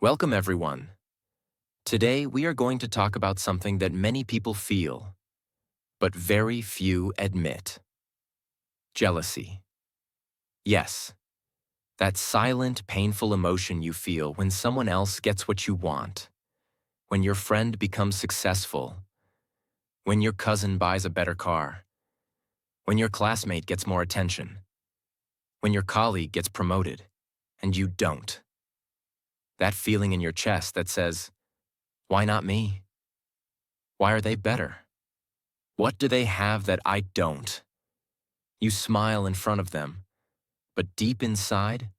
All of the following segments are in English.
Welcome, everyone. Today, we are going to talk about something that many people feel, but very few admit. Jealousy. Yes, that silent, painful emotion you feel when someone else gets what you want, when your friend becomes successful, when your cousin buys a better car, when your classmate gets more attention, when your colleague gets promoted, and you don't. That feeling in your chest that says, "Why not me? Why are they better? What do they have that I don't?" You smile in front of them, but deep inside,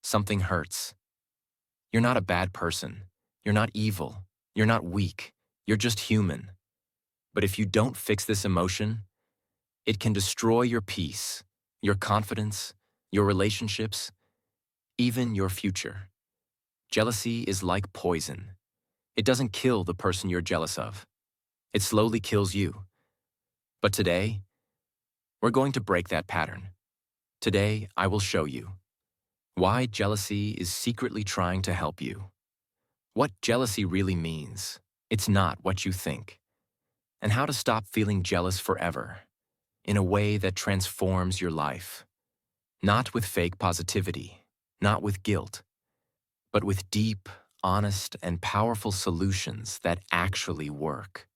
something hurts. You're not a bad person. You're not evil. You're not weak. You're just human. But if you don't fix this emotion, it can destroy your peace, your confidence, your relationships, even your future. Jealousy is like poison. It doesn't kill the person you're jealous of. It slowly kills you. But today, we're going to break that pattern. Today, I will show you why jealousy is secretly trying to help you. What jealousy really means. It's not what you think. And how to stop feeling jealous forever, in a way that transforms your life. Not with fake positivity, not with guilt, but with deep, honest, and powerful solutions that actually work.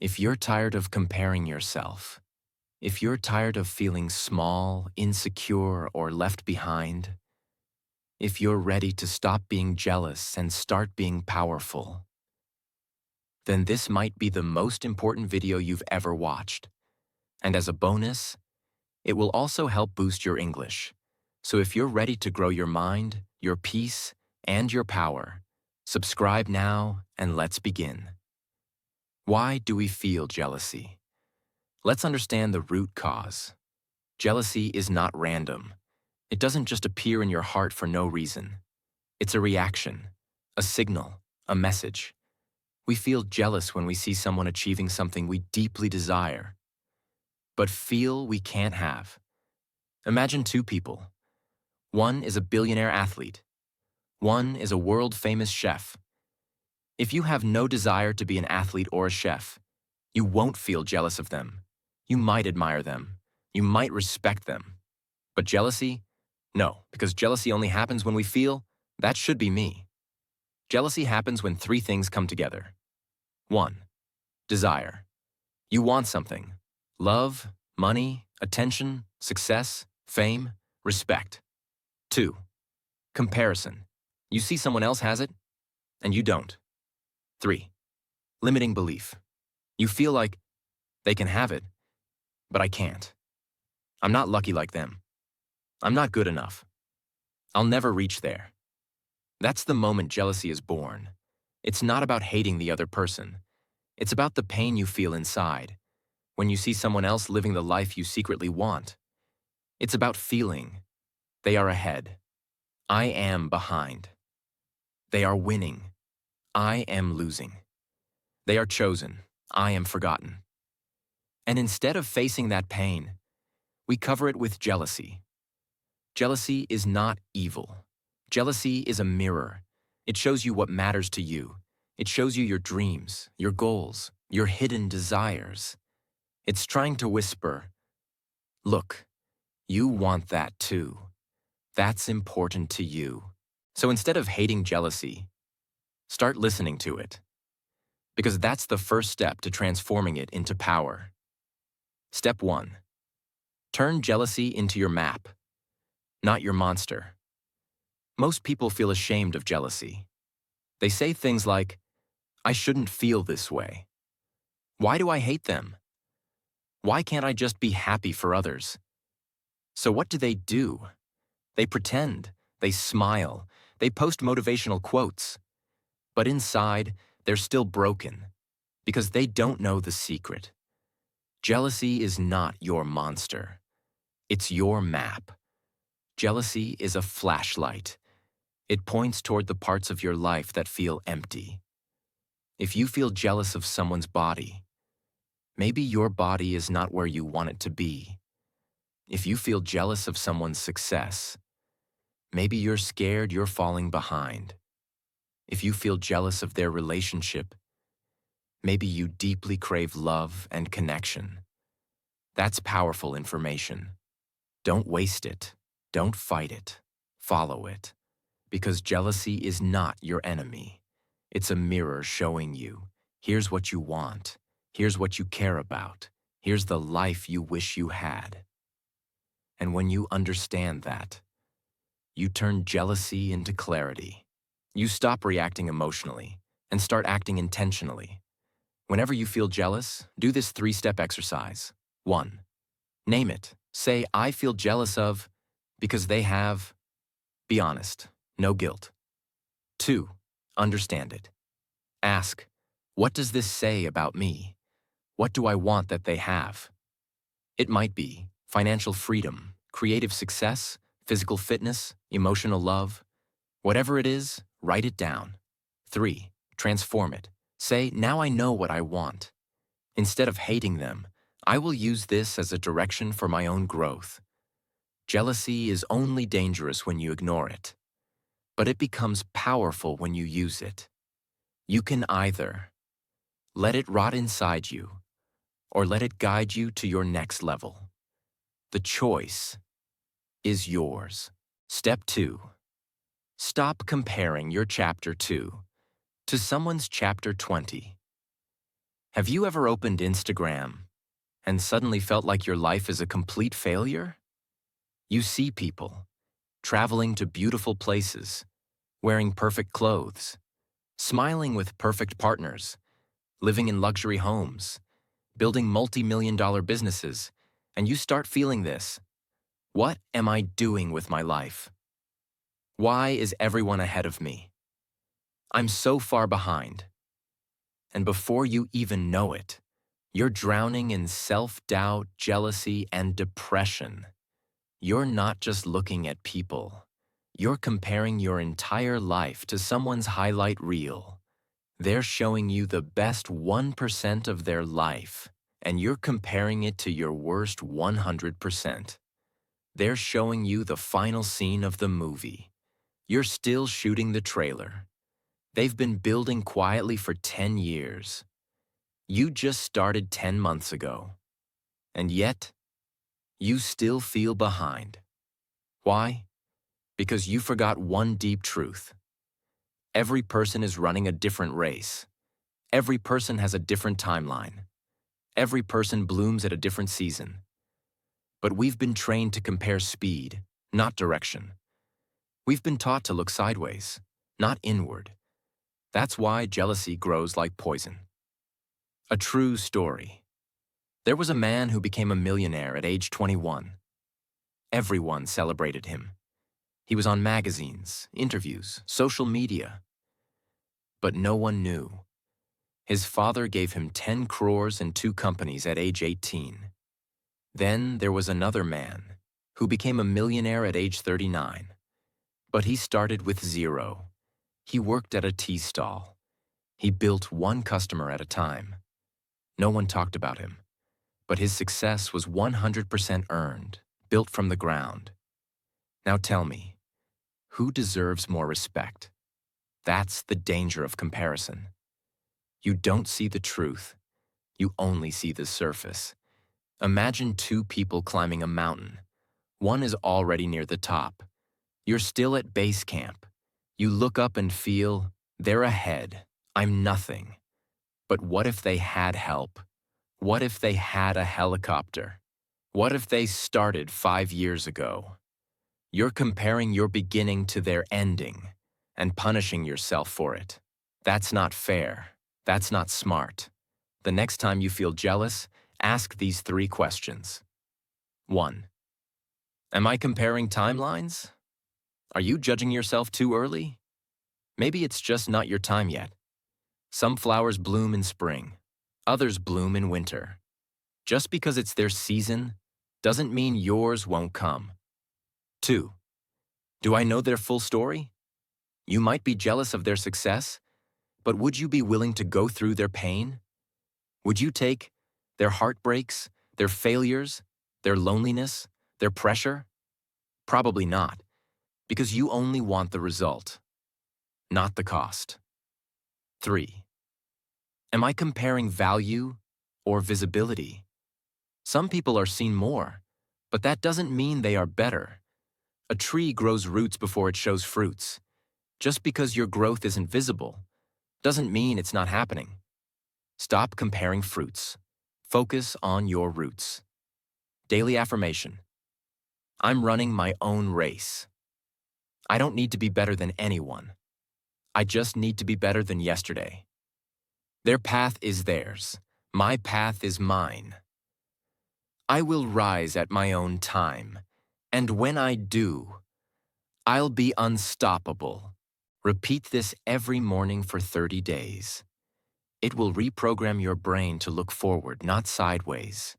If you're tired of comparing yourself, if you're tired of feeling small, insecure, or left behind, if you're ready to stop being jealous and start being powerful, then this might be the most important video you've ever watched. And as a bonus, it will also help boost your English. So if you're ready to grow your mind, your peace, and your power, subscribe now and let's begin. Why do we feel jealousy? Let's understand the root cause. Jealousy is not random. It doesn't just appear in your heart for no reason. It's a reaction, a signal, a message. We feel jealous when we see someone achieving something we deeply desire, but feel we can't have. Imagine two people. One is a billionaire athlete. One is a world-famous chef. If you have no desire to be an athlete or a chef, you won't feel jealous of them. You might admire them. You might respect them. But jealousy? No, because jealousy only happens when we feel, that should be me. Jealousy happens when three things come together. 1. Desire. You want something. Love, money, attention, success, fame, respect. 2. Comparison. You see someone else has it, and you don't. 3. Limiting belief. You feel like they can have it, but I can't. I'm not lucky like them. I'm not good enough. I'll never reach there. That's the moment jealousy is born. It's not about hating the other person. It's about the pain you feel inside when you see someone else living the life you secretly want. It's about feeling they are ahead. I am behind. They are winning. I am losing. They are chosen. I am forgotten. And instead of facing that pain, we cover it with jealousy. Jealousy is not evil. Jealousy is a mirror. It shows you what matters to you. It shows you your dreams, your goals, your hidden desires. It's trying to whisper, "Look, you want that too. That's important to you." So instead of hating jealousy, start listening to it. Because that's the first step to transforming it into power. Step 1. Turn jealousy into your map, not your monster. Most people feel ashamed of jealousy. They say things like, "I shouldn't feel this way. Why do I hate them? Why can't I just be happy for others?" So what do? They pretend, they smile, they post motivational quotes. But inside, they're still broken because they don't know the secret. Jealousy is not your monster. It's your map. Jealousy is a flashlight. It points toward the parts of your life that feel empty. If you feel jealous of someone's body, maybe your body is not where you want it to be. If you feel jealous of someone's success, maybe you're scared you're falling behind. If you feel jealous of their relationship, maybe you deeply crave love and connection. That's powerful information. Don't waste it. Don't fight it. Follow it. Because jealousy is not your enemy. It's a mirror showing you, here's what you want. Here's what you care about. Here's the life you wish you had. And when you understand that, you turn jealousy into clarity. You stop reacting emotionally and start acting intentionally. Whenever you feel jealous, do this 3-step exercise. 1. Name it. Say, I feel jealous of, because they have. Be honest. No guilt. 2. Understand it. Ask, what does this say about me? What do I want that they have? It might be financial freedom, creative success, physical fitness, emotional love. Whatever it is, write it down. 3. Transform it. Say, now I know what I want. Instead of hating them, I will use this as a direction for my own growth. Jealousy is only dangerous when you ignore it, but it becomes powerful when you use it. You can either let it rot inside you or let it guide you to your next level. The choice is yours. Step 2. Stop comparing your chapter 2 to someone's chapter 20. Have you ever opened Instagram and suddenly felt like your life is a complete failure? You see people traveling to beautiful places, wearing perfect clothes, smiling with perfect partners, living in luxury homes, building multi-million-dollar businesses, and you start feeling this. What am I doing with my life? Why is everyone ahead of me? I'm so far behind. And before you even know it, you're drowning in self-doubt, jealousy, and depression. You're not just looking at people. You're comparing your entire life to someone's highlight reel. They're showing you the best 1% of their life, and you're comparing it to your worst 100%. They're showing you the final scene of the movie. You're still shooting the trailer. They've been building quietly for 10 years. You just started 10 months ago. And yet, you still feel behind. Why? Because you forgot one deep truth. Every person is running a different race. Every person has a different timeline. Every person blooms at a different season. But we've been trained to compare speed, not direction. We've been taught to look sideways, not inward. That's why jealousy grows like poison. A true story. There was a man who became a millionaire at age 21. Everyone celebrated him. He was on magazines, interviews, social media. But no one knew. His father gave him 10 crores and 2 companies at age 18. Then there was another man who became a millionaire at age 39. But he started with 0. He worked at a tea stall. He built one customer at a time. No one talked about him, but his success was 100% earned, built from the ground. Now tell me, who deserves more respect? That's the danger of comparison. You don't see the truth. You only see the surface. Imagine 2 people climbing a mountain. One is already near the top. You're still at base camp. You look up and feel, they're ahead. I'm nothing. But what if they had help? What if they had a helicopter? What if they started 5 years ago? You're comparing your beginning to their ending and punishing yourself for it. That's not fair. That's not smart. The next time you feel jealous, ask these 3 questions. 1. Am I comparing timelines? Are you judging yourself too early? Maybe it's just not your time yet. Some flowers bloom in spring. Others bloom in winter. Just because it's their season doesn't mean yours won't come. 2. Do I know their full story? You might be jealous of their success, but would you be willing to go through their pain? Would you take their heartbreaks, their failures, their loneliness, their pressure? Probably not, because you only want the result. not the cost. 3. Am I comparing value or visibility? Some people are seen more, but that doesn't mean they are better. A tree grows roots before it shows fruits. Just because your growth isn't visible doesn't mean it's not happening. Stop comparing fruits. Focus on your roots. Daily affirmation. I'm running my own race. I don't need to be better than anyone. I just need to be better than yesterday. Their path is theirs. My path is mine. I will rise at my own time, and when I do, I'll be unstoppable. Repeat this every morning for 30 days. It will reprogram your brain to look forward, not sideways.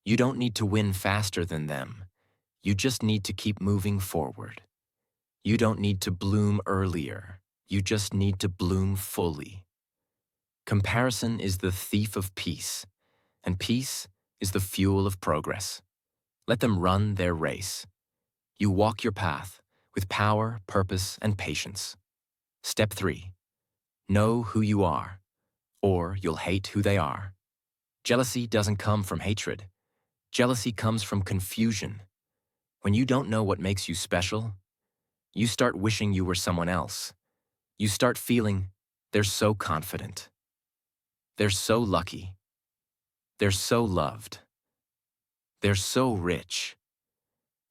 You don't need to win faster than them. You just need to keep moving forward. You don't need to bloom earlier. You just need to bloom fully. Comparison is the thief of peace, and peace is the fuel of progress. Let them run their race. You walk your path with power, purpose, and patience. Step 3. Know who you are, or you'll hate who they are. Jealousy doesn't come from hatred. Jealousy comes from confusion. When you don't know what makes you special, you start wishing you were someone else. You start feeling they're so confident. They're so lucky. They're so loved. They're so rich.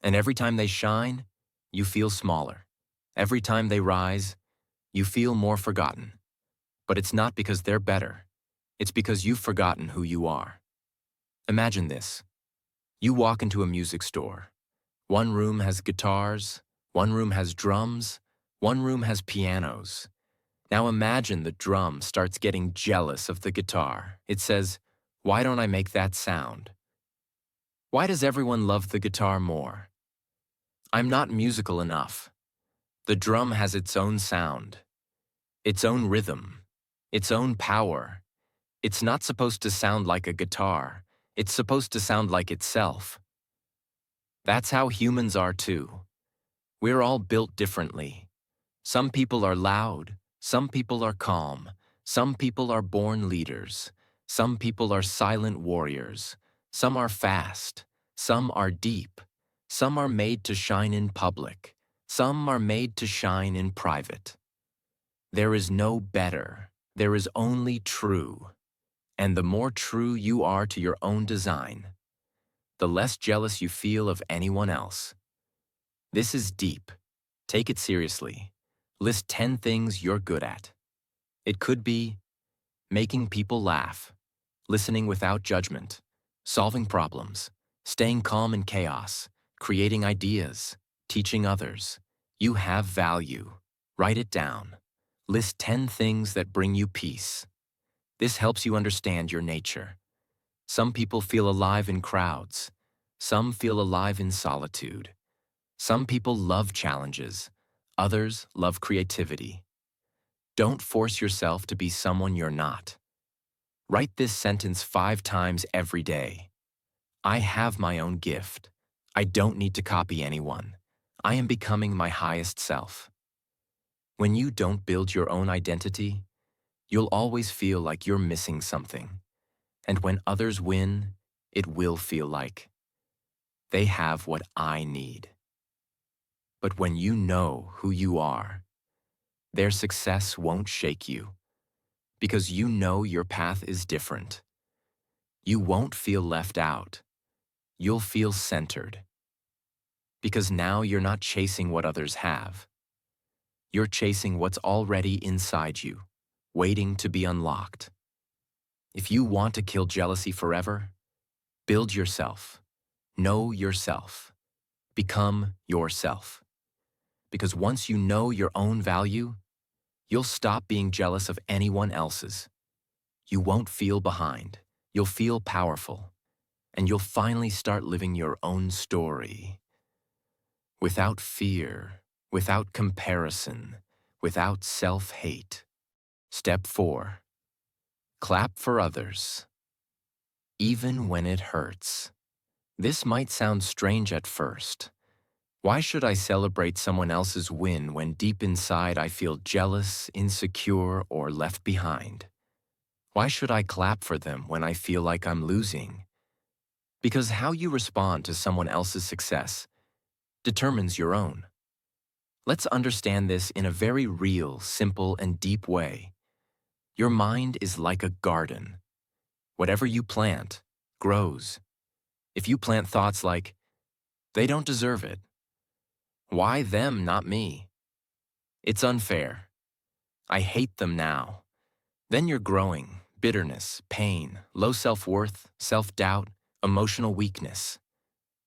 And every time they shine, you feel smaller. Every time they rise, you feel more forgotten. But it's not because they're better. It's because you've forgotten who you are. Imagine this. You walk into a music store. One room has guitars, one room has drums, one room has pianos. Now imagine the drum starts getting jealous of the guitar. It says, "Why don't I make that sound? Why does everyone love the guitar more? I'm not musical enough." The drum has its own sound, its own rhythm, its own power. It's not supposed to sound like a guitar. It's supposed to sound like itself. That's how humans are too. We're all built differently. Some people are loud. Some people are calm. Some people are born leaders. Some people are silent warriors. Some are fast. Some are deep. Some are made to shine in public. Some are made to shine in private. There is no better. There is only true. And the more true you are to your own design, the less jealous you feel of anyone else. This is deep. Take it seriously. List 10 things you're good at. It could be making people laugh, listening without judgment, solving problems, staying calm in chaos, creating ideas, teaching others. You have value. Write it down. List 10 things that bring you peace. This helps you understand your nature. Some people feel alive in crowds. Some feel alive in solitude. Some people love challenges. Others love creativity. Don't force yourself to be someone you're not. Write this sentence 5 times every day. I have my own gift. I don't need to copy anyone. I am becoming my highest self. When you don't build your own identity, you'll always feel like you're missing something. And when others win, it will feel like they have what I need. But when you know who you are, their success won't shake you, because you know your path is different. You won't feel left out. You'll feel centered. Because now you're not chasing what others have. You're chasing what's already inside you, waiting to be unlocked. If you want to kill jealousy forever, build yourself. Know yourself. Become yourself. Because once you know your own value, you'll stop being jealous of anyone else's. You won't feel behind. You'll feel powerful. And you'll finally start living your own story. Without fear, without comparison, without self-hate. Step 4. Clap for others, even when it hurts. This might sound strange at first. Why should I celebrate someone else's win when deep inside I feel jealous, insecure, or left behind? Why should I clap for them when I feel like I'm losing? Because how you respond to someone else's success determines your own. Let's understand this in a very real, simple, and deep way. Your mind is like a garden. Whatever you plant grows. If you plant thoughts like, they don't deserve it, why them, not me? It's unfair. I hate them now. Then you're growing bitterness, pain, low self-worth, self-doubt, emotional weakness.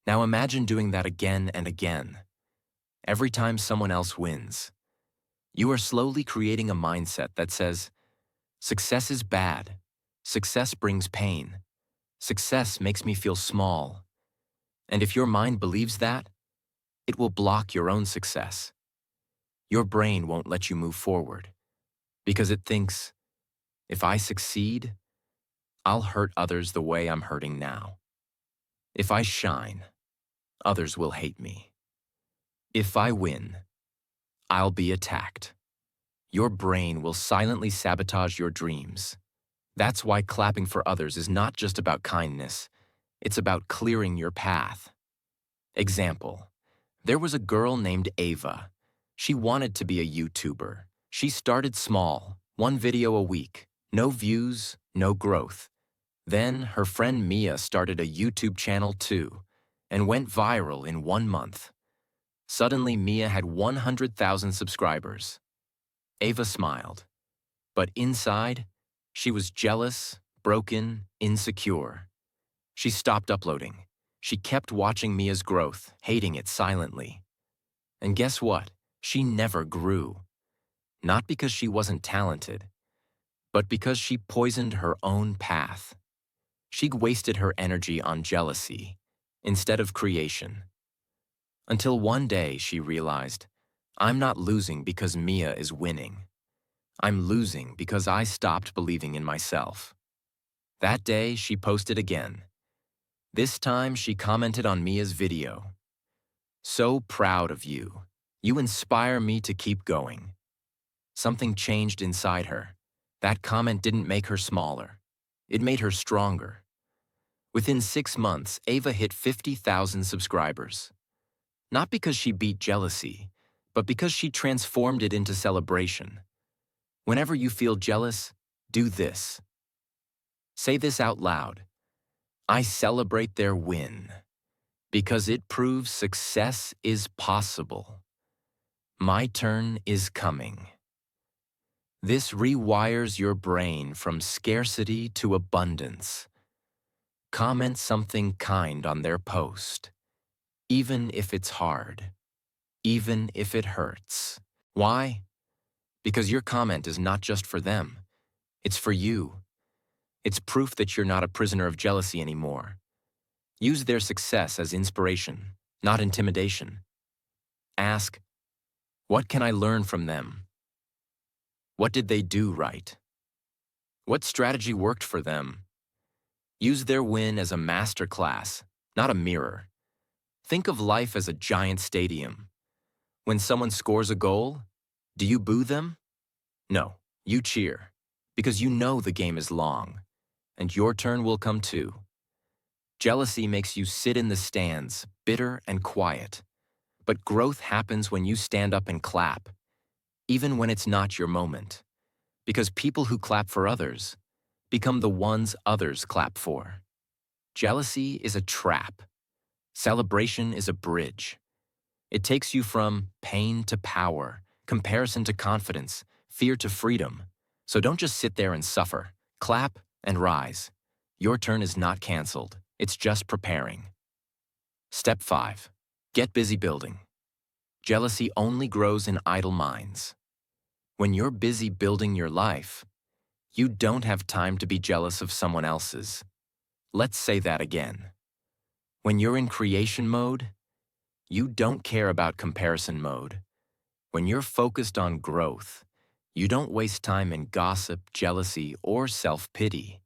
Now imagine doing that again and again. Every time someone else wins, you are slowly creating a mindset that says, success is bad. Success brings pain. Success makes me feel small. And if your mind believes that, it will block your own success. Your brain won't let you move forward because it thinks, if I succeed, I'll hurt others the way I'm hurting now. If I shine, others will hate me. If I win, I'll be attacked. Your brain will silently sabotage your dreams. That's why clapping for others is not just about kindness, it's about clearing your path. Example, there was a girl named Ava. She wanted to be a YouTuber. She started small, one video a week, no views, no growth. Then her friend Mia started a YouTube channel too, and went viral in 1 month. Suddenly Mia had 100,000 subscribers. Ava smiled, but inside, she was jealous, broken, insecure. She stopped uploading. She kept watching Mia's growth, hating it silently. And guess what? She never grew. Not because she wasn't talented, but because she poisoned her own path. She wasted her energy on jealousy instead of creation. Until one day she realized, I'm not losing because Mia is winning. I'm losing because I stopped believing in myself. That day she posted again. This time she commented on Mia's video. So proud of you. You inspire me to keep going. Something changed inside her. That comment didn't make her smaller. It made her stronger. Within 6 months, Ava hit 50,000 subscribers. Not because she beat jealousy, but because she transformed it into celebration. Whenever you feel jealous, do this. Say this out loud. I celebrate their win because it proves success is possible. My turn is coming. This rewires your brain from scarcity to abundance. Comment something kind on their post, even if it's hard, even if it hurts. Why? Because your comment is not just for them. It's for you. It's proof that you're not a prisoner of jealousy anymore. Use their success as inspiration, not intimidation. Ask, what can I learn from them? What did they do right? What strategy worked for them? Use their win as a master class, not a mirror. Think of life as a giant stadium. When someone scores a goal, do you boo them? No, you cheer, because you know the game is long, and your turn will come too. Jealousy makes you sit in the stands, bitter and quiet. But growth happens when you stand up and clap, even when it's not your moment. Because people who clap for others become the ones others clap for. Jealousy is a trap. Celebration is a bridge. It takes you from pain to power, comparison to confidence, fear to freedom. So don't just sit there and suffer. Clap and rise. Your turn is not canceled. It's just preparing. Step 5. Get busy building. Jealousy only grows in idle minds. When you're busy building your life, you don't have time to be jealous of someone else's. Let's say that again. When you're in creation mode, you don't care about comparison mode. When you're focused on growth, you don't waste time in gossip, jealousy, or self-pity.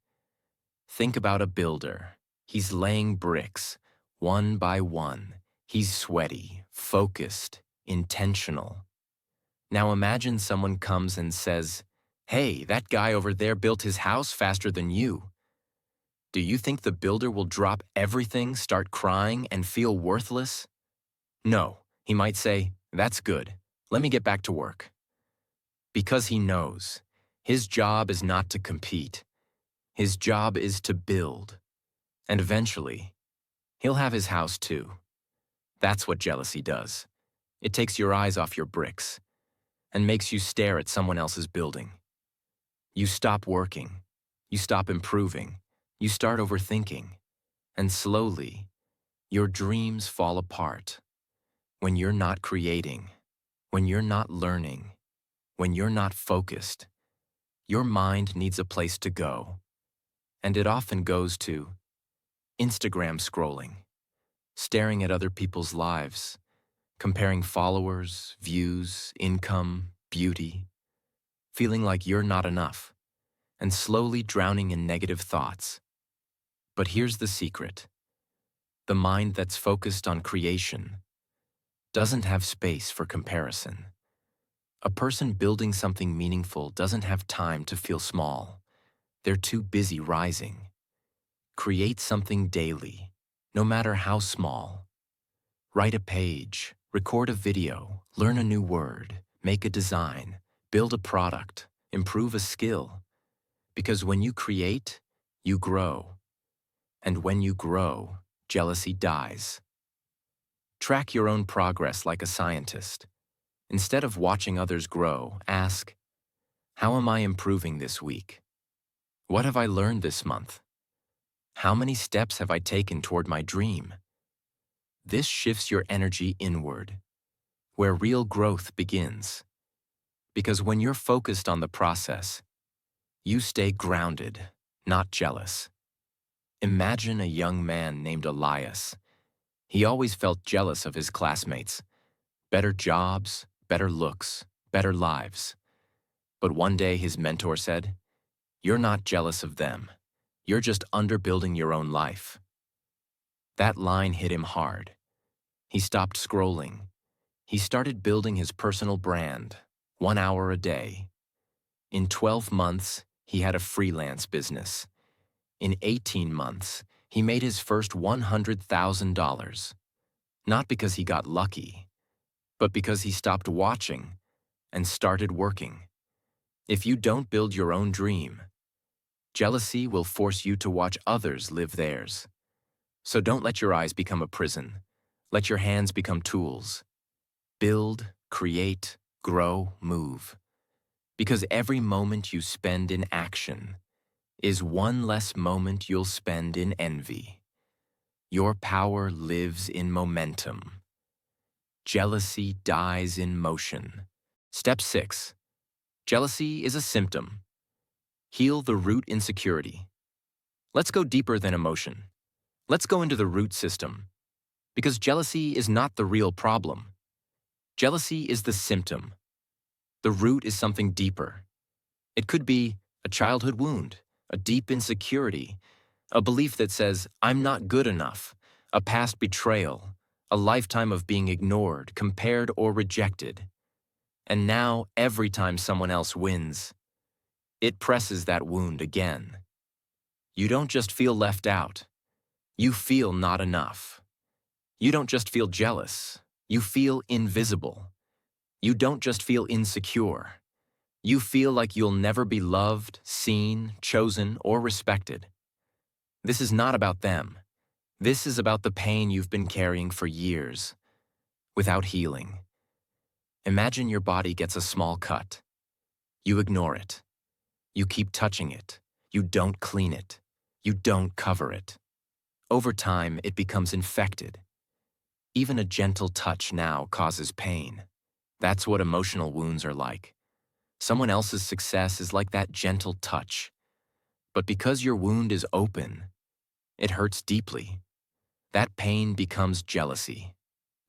Think about a builder. He's laying bricks, one by one. He's sweaty, focused, intentional. Now imagine someone comes and says, "Hey, that guy over there built his house faster than you." Do you think the builder will drop everything, start crying, and feel worthless? No, he might say, "That's good. Let me get back to work." Because he knows his job is not to compete. His job is to build. And eventually, he'll have his house too. That's what jealousy does. It takes your eyes off your bricks and makes you stare at someone else's building. You stop working. You stop improving. You start overthinking. And slowly, your dreams fall apart. When you're not creating, when you're not learning, when you're not focused, your mind needs a place to go. And it often goes to Instagram scrolling, staring at other people's lives, comparing followers, views, income, beauty, feeling like you're not enough, and slowly drowning in negative thoughts. But here's the secret. The mind that's focused on creation doesn't have space for comparison. A person building something meaningful doesn't have time to feel small. They're too busy rising. Create something daily, no matter how small. Write a page, record a video, learn a new word, make a design, build a product, improve a skill. Because when you create, you grow. And when you grow, jealousy dies. Track your own progress like a scientist. Instead of watching others grow, ask, how am I improving this week? What have I learned this month? How many steps have I taken toward my dream? This shifts your energy inward, where real growth begins. Because when you're focused on the process, you stay grounded, not jealous. Imagine a young man named Elias. He always felt jealous of his classmates. Better jobs, better looks, better lives. But one day his mentor said, "You're not jealous of them. You're just underbuilding your own life." That line hit him hard. He stopped scrolling. He started building his personal brand, 1 hour a day. In 12 months, he had a freelance business. In 18 months, he made his first $100,000. Not because he got lucky, but because he stopped watching and started working. If you don't build your own dream, jealousy will force you to watch others live theirs. So don't let your eyes become a prison. Let your hands become tools. Build, create, grow, move. Because every moment you spend in action is one less moment you'll spend in envy. Your power lives in momentum. Jealousy dies in motion. Step 6. Jealousy is a symptom. Heal the root insecurity. Let's go deeper than emotion. Let's go into the root system. Because jealousy is not the real problem. Jealousy is the symptom. The root is something deeper. It could be a childhood wound, a deep insecurity, a belief that says, "I'm not good enough," a past betrayal, a lifetime of being ignored, compared, or rejected. And now, every time someone else wins, it presses that wound again. You don't just feel left out. You feel not enough. You don't just feel jealous. You feel invisible. You don't just feel insecure. You feel like you'll never be loved, seen, chosen, or respected. This is not about them. This is about the pain you've been carrying for years, without healing. Imagine your body gets a small cut. You ignore it. You keep touching it. You don't clean it. You don't cover it. Over time, it becomes infected. Even a gentle touch now causes pain. That's what emotional wounds are like. Someone else's success is like that gentle touch. But because your wound is open, it hurts deeply. That pain becomes jealousy.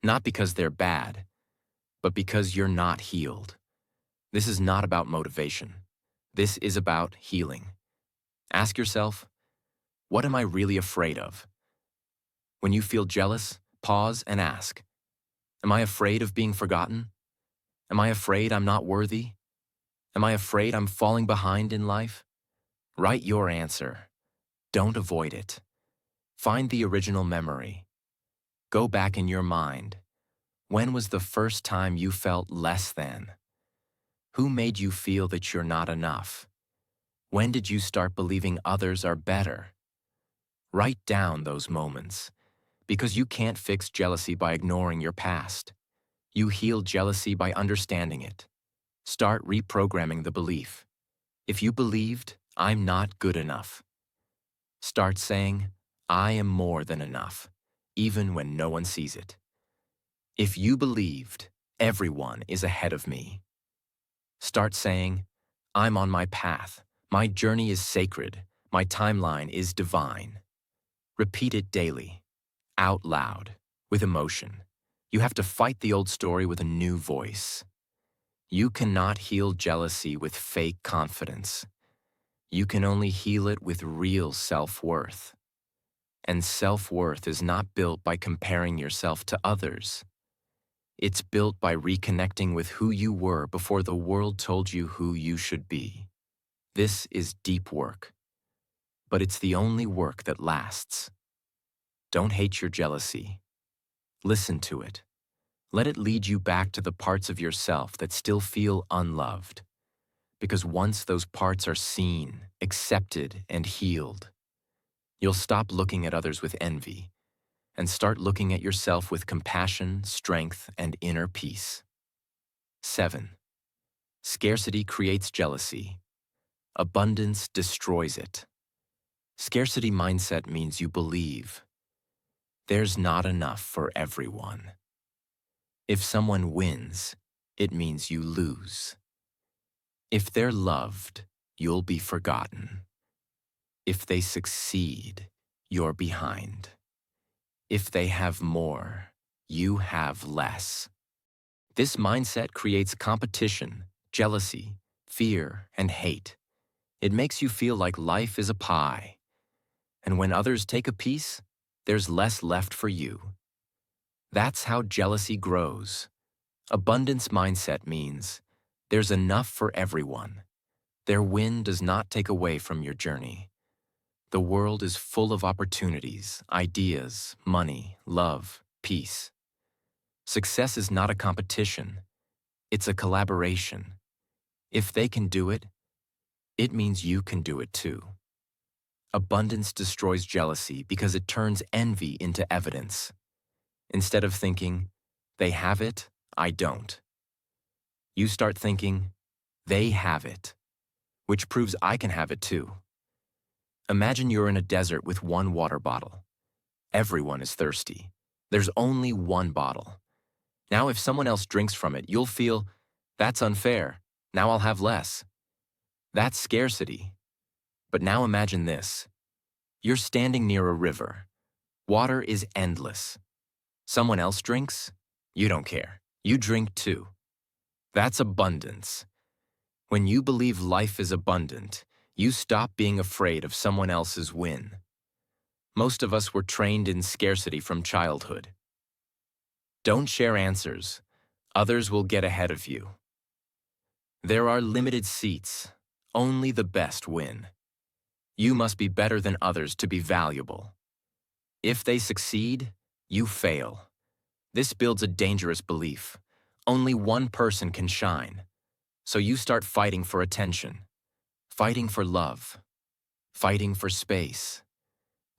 Not because they're bad, but because you're not healed. This is not about motivation. This is about healing. Ask yourself, what am I really afraid of? When you feel jealous, pause and ask, Am I afraid of being forgotten? Am I afraid I'm not worthy? Am I afraid I'm falling behind in life? Write your answer. Don't avoid it. Find the original memory. Go back in your mind. When was the first time you felt less than? Who made you feel that you're not enough? When did you start believing others are better? Write down those moments, because you can't fix jealousy by ignoring your past. You heal jealousy by understanding it. Start reprogramming the belief. If you believed, I'm not good enough, start saying, I am more than enough, even when no one sees it. If you believed, everyone is ahead of me, start saying, I'm on my path, my journey is sacred, my timeline is divine. Repeat it daily, out loud, with emotion. You have to fight the old story with a new voice. You cannot heal jealousy with fake confidence. You can only heal it with real self-worth. And self-worth is not built by comparing yourself to others. It's built by reconnecting with who you were before the world told you who you should be. This is deep work, but it's the only work that lasts. Don't hate your jealousy. Listen to it. Let it lead you back to the parts of yourself that still feel unloved. Because once those parts are seen, accepted, and healed, you'll stop looking at others with envy and start looking at yourself with compassion, strength, and inner peace. 7. Scarcity creates jealousy. Abundance destroys it. Scarcity mindset means you believe there's not enough for everyone. If someone wins, it means you lose. If they're loved, you'll be forgotten. If they succeed, you're behind. If they have more, you have less. This mindset creates competition, jealousy, fear, and hate. It makes you feel like life is a pie. And when others take a piece, there's less left for you. That's how jealousy grows. Abundance mindset means there's enough for everyone. Their win does not take away from your journey. The world is full of opportunities, ideas, money, love, peace. Success is not a competition. It's a collaboration. If they can do it, it means you can do it too. Abundance destroys jealousy because it turns envy into evidence. Instead of thinking, they have it, I don't, you start thinking, they have it, which proves I can have it too. Imagine you're in a desert with one water bottle. Everyone is thirsty. There's only one bottle. Now if someone else drinks from it, you'll feel, that's unfair. Now I'll have less. That's scarcity. But now imagine this. You're standing near a river. Water is endless. Someone else drinks? You don't care. You drink too. That's abundance. When you believe life is abundant, you stop being afraid of someone else's win. Most of us were trained in scarcity from childhood. Don't share answers. Others will get ahead of you. There are limited seats. Only the best win. You must be better than others to be valuable. If they succeed, you fail. This builds a dangerous belief. Only one person can shine. So you start fighting for attention, fighting for love, fighting for space.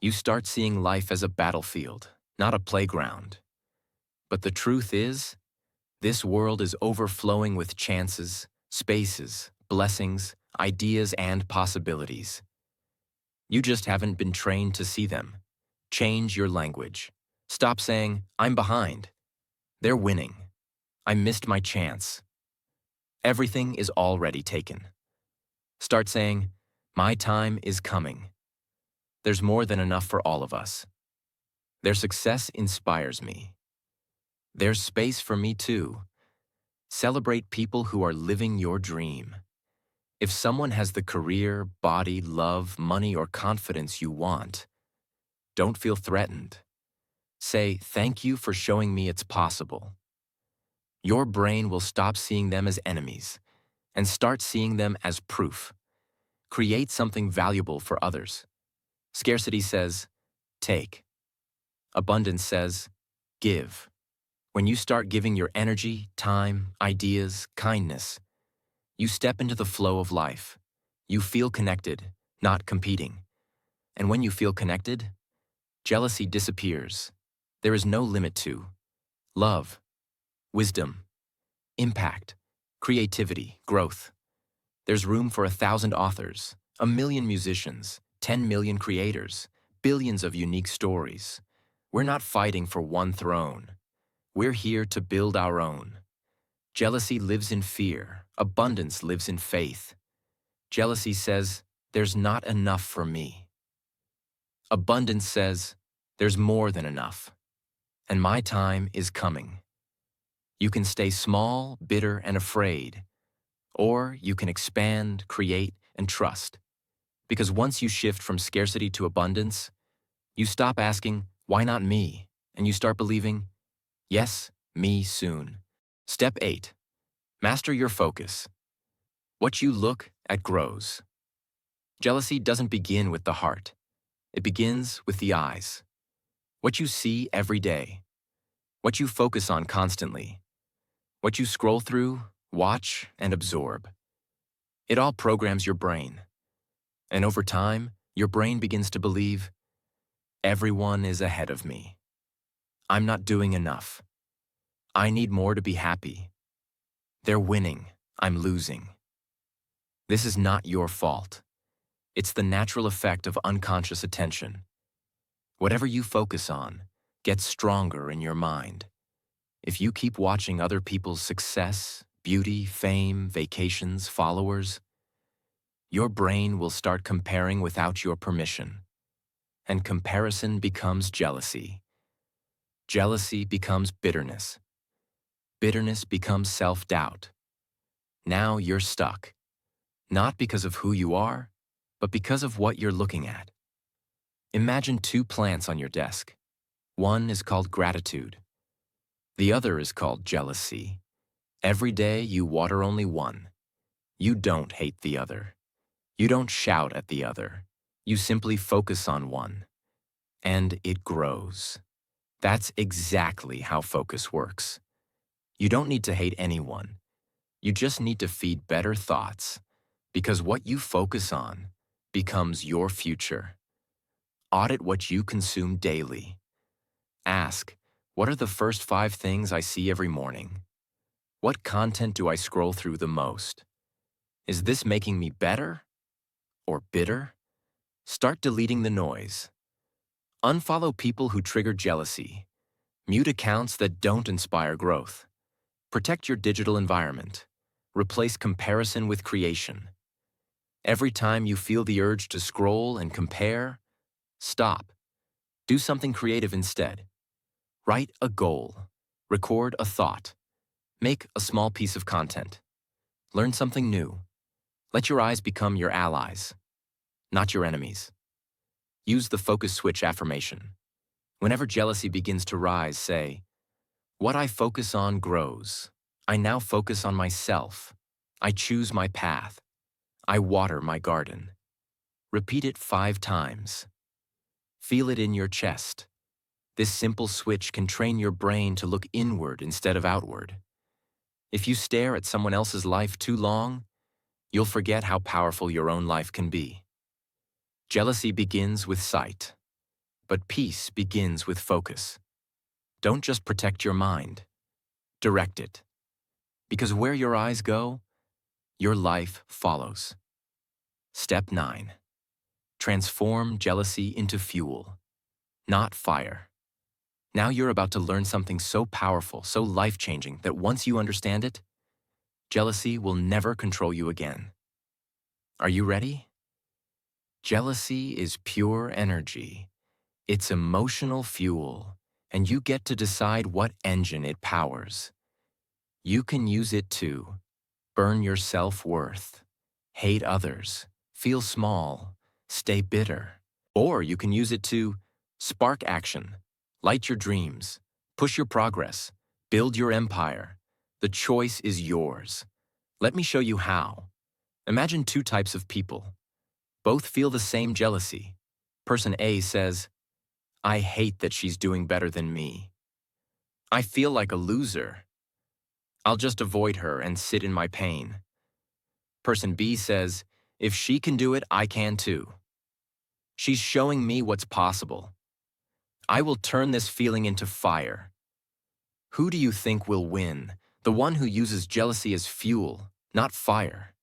You start seeing life as a battlefield, not a playground. But the truth is, this world is overflowing with chances, spaces, blessings, ideas, and possibilities. You just haven't been trained to see them. Change your language. Stop saying, I'm behind. They're winning. I missed my chance. Everything is already taken. Start saying, my time is coming. There's more than enough for all of us. Their success inspires me. There's space for me too. Celebrate people who are living your dream. If someone has the career, body, love, money, or confidence you want, don't feel threatened. Say, thank you for showing me it's possible. Your brain will stop seeing them as enemies and start seeing them as proof. Create something valuable for others. Scarcity says, take. Abundance says, give. When you start giving your energy, time, ideas, kindness, you step into the flow of life. You feel connected, not competing. And when you feel connected, jealousy disappears. There is no limit to love, wisdom, impact, creativity, growth. There's room for 1,000 authors, 1,000,000 musicians, 10 million creators, billions of unique stories. We're not fighting for one throne. We're here to build our own. Jealousy lives in fear. Abundance lives in faith. Jealousy says, there's not enough for me. Abundance says, there's more than enough. And my time is coming. You can stay small, bitter, and afraid. Or you can expand, create, and trust. Because once you shift from scarcity to abundance, you stop asking, why not me? And you start believing, yes, me soon. Step 8. Master your focus. What you look at grows. Jealousy doesn't begin with the heart. It begins with the eyes. What you see every day. What you focus on constantly. What you scroll through, watch, and absorb. It all programs your brain. And over time, your brain begins to believe, everyone is ahead of me. I'm not doing enough. I need more to be happy. They're winning. I'm losing. This is not your fault. It's the natural effect of unconscious attention. Whatever you focus on gets stronger in your mind. If you keep watching other people's success, beauty, fame, vacations, followers, your brain will start comparing without your permission. And comparison becomes jealousy. Jealousy becomes bitterness. Bitterness becomes self-doubt. Now you're stuck. Not because of who you are, but because of what you're looking at. Imagine 2 plants on your desk. One is called gratitude. The other is called jealousy. Every day you water only one. You don't hate the other. You don't shout at the other. You simply focus on one. And it grows. That's exactly how focus works. You don't need to hate anyone. You just need to feed better thoughts, because what you focus on becomes your future. Audit what you consume daily. Ask, what are the first 5 things I see every morning? What content do I scroll through the most? Is this making me better or bitter? Start deleting the noise. Unfollow people who trigger jealousy. Mute accounts that don't inspire growth. Protect your digital environment. Replace comparison with creation. Every time you feel the urge to scroll and compare, stop. Do something creative instead. Write a goal. Record a thought. Make a small piece of content. Learn something new. Let your eyes become your allies, not your enemies. Use the focus switch affirmation. Whenever jealousy begins to rise, say, what I focus on grows. I now focus on myself. I choose my path. I water my garden. Repeat it 5 times. Feel it in your chest. This simple switch can train your brain to look inward instead of outward. If you stare at someone else's life too long, you'll forget how powerful your own life can be. Jealousy begins with sight, but peace begins with focus. Don't just protect your mind, direct it. Because where your eyes go, your life follows. Step 9. Transform jealousy into fuel, not fire. Now you're about to learn something so powerful, so life-changing, that once you understand it, jealousy will never control you again. Are you ready? Jealousy is pure energy. It's emotional fuel, and you get to decide what engine it powers. You can use it to burn your self-worth, hate others, feel small, stay bitter. Or you can use it to spark action, light your dreams, push your progress, build your empire. The choice is yours. Let me show you how. Imagine two types of people. Both feel the same jealousy. Person A says, I hate that she's doing better than me. I feel like a loser. I'll just avoid her and sit in my pain. Person B says, if she can do it, I can too. She's showing me what's possible. I will turn this feeling into fire. Who do you think will win? The one who uses jealousy as fuel, not fire.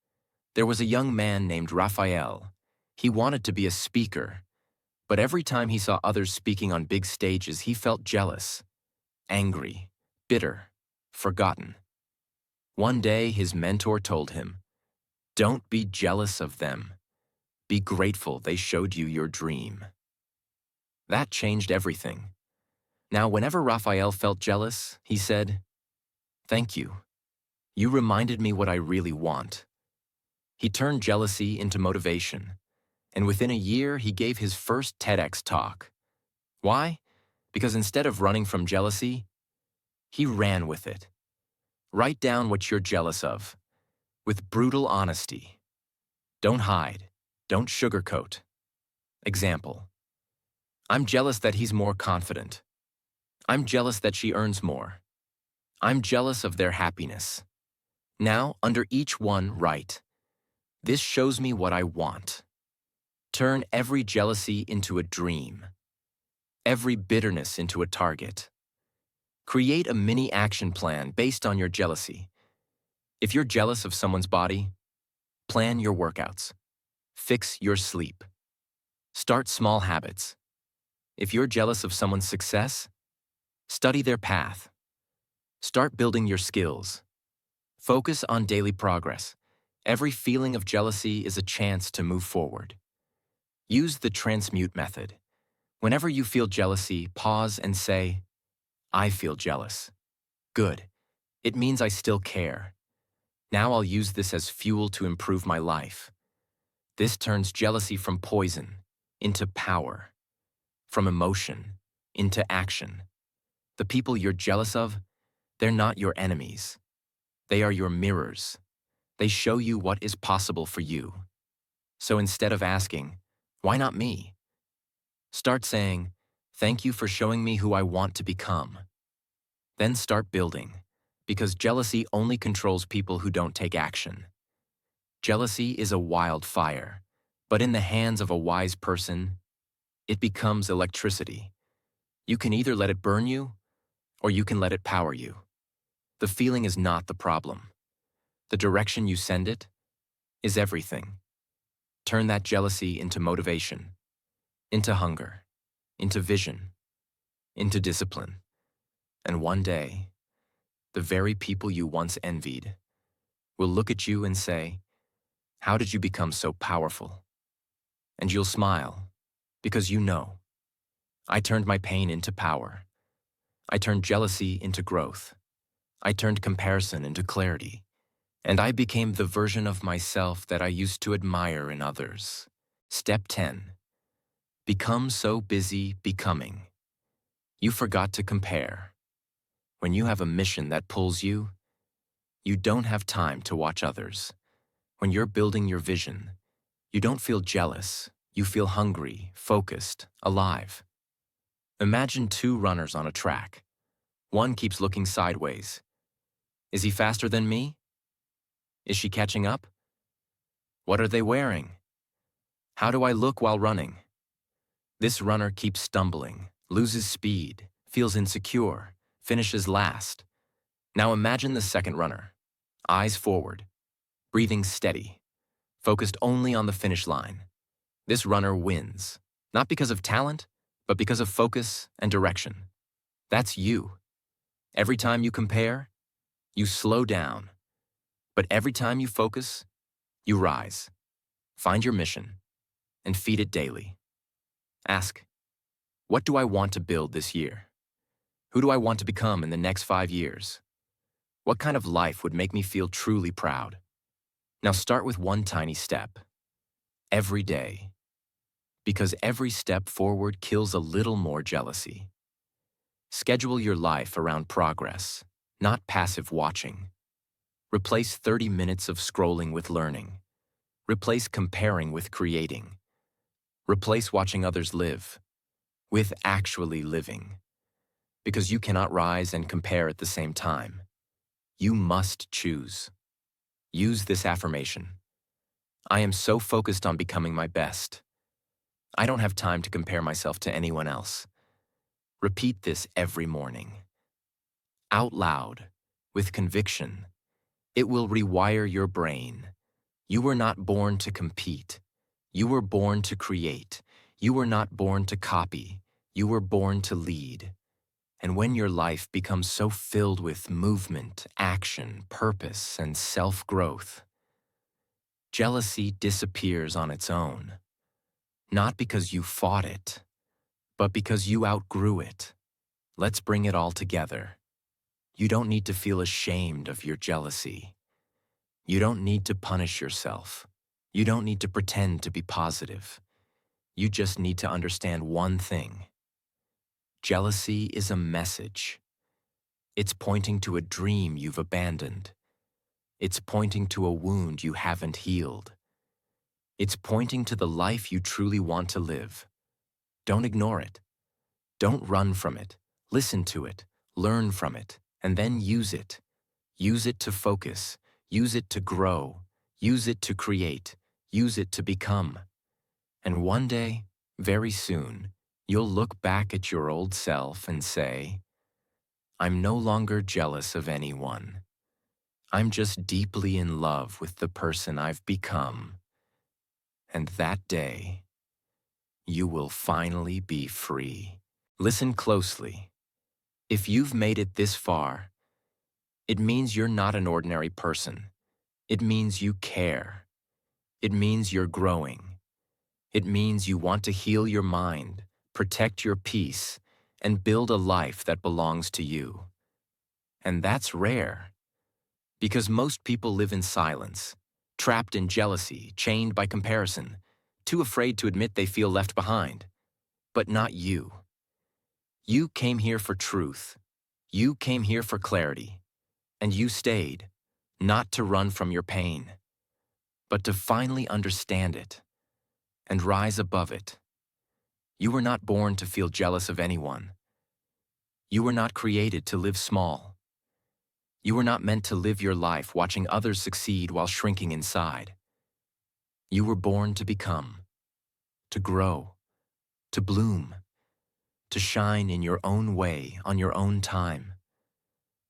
There was a young man named Raphael. He wanted to be a speaker, but every time he saw others speaking on big stages, he felt jealous, angry, bitter, forgotten. One day, his mentor told him, don't be jealous of them. Be grateful they showed you your dream. That changed everything. Now, whenever Raphael felt jealous, he said, thank you. You reminded me what I really want. He turned jealousy into motivation, and within a year, he gave his first TEDx talk. Why? Because instead of running from jealousy, he ran with it. Write down what you're jealous of, with brutal honesty. Don't hide. Don't sugarcoat. Example. I'm jealous that he's more confident. I'm jealous that she earns more. I'm jealous of their happiness. Now, under each one, write, this shows me what I want. Turn every jealousy into a dream. Every bitterness into a target. Create a mini action plan based on your jealousy. If you're jealous of someone's body, plan your workouts. Fix your sleep. Start small habits. If you're jealous of someone's success, study their path. Start building your skills. Focus on daily progress. Every feeling of jealousy is a chance to move forward. Use the transmute method. Whenever you feel jealousy, pause and say, I feel jealous. Good. It means I still care. Now I'll use this as fuel to improve my life. This turns jealousy from poison into power, from emotion into action. The people you're jealous of, they're not your enemies. They are your mirrors. They show you what is possible for you. So instead of asking, why not me? Start saying, thank you for showing me who I want to become. Then start building, because jealousy only controls people who don't take action. Jealousy is a wildfire, but in the hands of a wise person, it becomes electricity. You can either let it burn you, or you can let it power you. The feeling is not the problem. The direction you send it is everything. Turn that jealousy into motivation, into hunger, into vision, into discipline. And one day, the very people you once envied will look at you and say, how did you become so powerful? And you'll smile, because you know, I turned my pain into power. I turned jealousy into growth. I turned comparison into clarity. And I became the version of myself that I used to admire in others. Step 10. Become so busy becoming. You forgot to compare. When you have a mission that pulls you, you don't have time to watch others. When you're building your vision, you don't feel jealous. You feel hungry, focused, alive. Imagine two runners on a track. One keeps looking sideways. Is he faster than me? Is she catching up? What are they wearing? How do I look while running? This runner keeps stumbling, loses speed, feels insecure, finishes last. Now imagine the second runner. Eyes forward, breathing steady, focused only on the finish line. This runner wins, not because of talent, but because of focus and direction. That's you. Every time you compare, you slow down. But every time you focus, you rise. Find your mission and feed it daily. Ask, what do I want to build this year? Who do I want to become in the next 5 years? What kind of life would make me feel truly proud? Now start with one tiny step. Every day. Because every step forward kills a little more jealousy. Schedule your life around progress, not passive watching. Replace 30 minutes of scrolling with learning. Replace comparing with creating. Replace watching others live with actually living. Because you cannot rise and compare at the same time. You must choose. Use this affirmation. I am so focused on becoming my best. I don't have time to compare myself to anyone else. Repeat this every morning. Out loud, with conviction. It will rewire your brain. You were not born to compete. You were born to create. You were not born to copy. You were born to lead. And when your life becomes so filled with movement, action, purpose, and self-growth, jealousy disappears on its own. Not because you fought it, but because you outgrew it. Let's bring it all together. You don't need to feel ashamed of your jealousy. You don't need to punish yourself. You don't need to pretend to be positive. You just need to understand one thing. Jealousy is a message. It's pointing to a dream you've abandoned. It's pointing to a wound you haven't healed. It's pointing to the life you truly want to live. Don't ignore it. Don't run from it. Listen to it, learn from it, and then use it. Use it to focus. Use it to grow. Use it to create. Use it to become. And one day, very soon, you'll look back at your old self and say, I'm no longer jealous of anyone. I'm just deeply in love with the person I've become. And that day, you will finally be free. Listen closely. If you've made it this far, it means you're not an ordinary person. It means you care. It means you're growing. It means you want to heal your mind, protect your peace, and build a life that belongs to you. And that's rare, because most people live in silence, trapped in jealousy, chained by comparison, too afraid to admit they feel left behind. But not you. You came here for truth. You came here for clarity. And you stayed, not to run from your pain, but to finally understand it and rise above it. You were not born to feel jealous of anyone. You were not created to live small. You were not meant to live your life watching others succeed while shrinking inside. You were born to become, to grow, to bloom, to shine in your own way on your own time.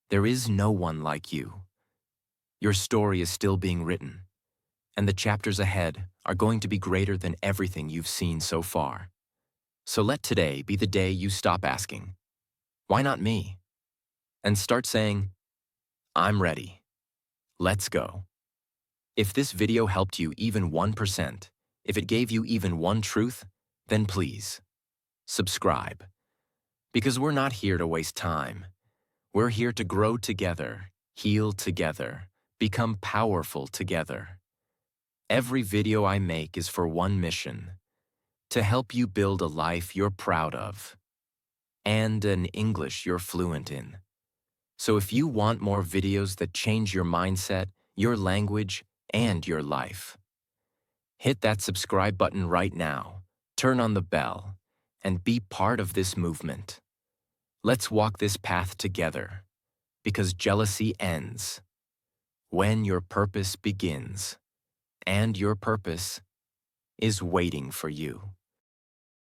There is no one like you. Your story is still being written, and the chapters ahead are going to be greater than everything you've seen so far. So let today be the day you stop asking, why not me? And start saying, I'm ready. Let's go. If this video helped you even 1%, if it gave you even one truth, then please, subscribe. Because we're not here to waste time. We're here to grow together, heal together, become powerful together. Every video I make is for one mission, to help you build a life you're proud of, and an English you're fluent in. So if you want more videos that change your mindset, your language, and your life, hit that subscribe button right now, turn on the bell, and be part of this movement. Let's walk this path together, because jealousy ends when your purpose begins, and your purpose is waiting for you.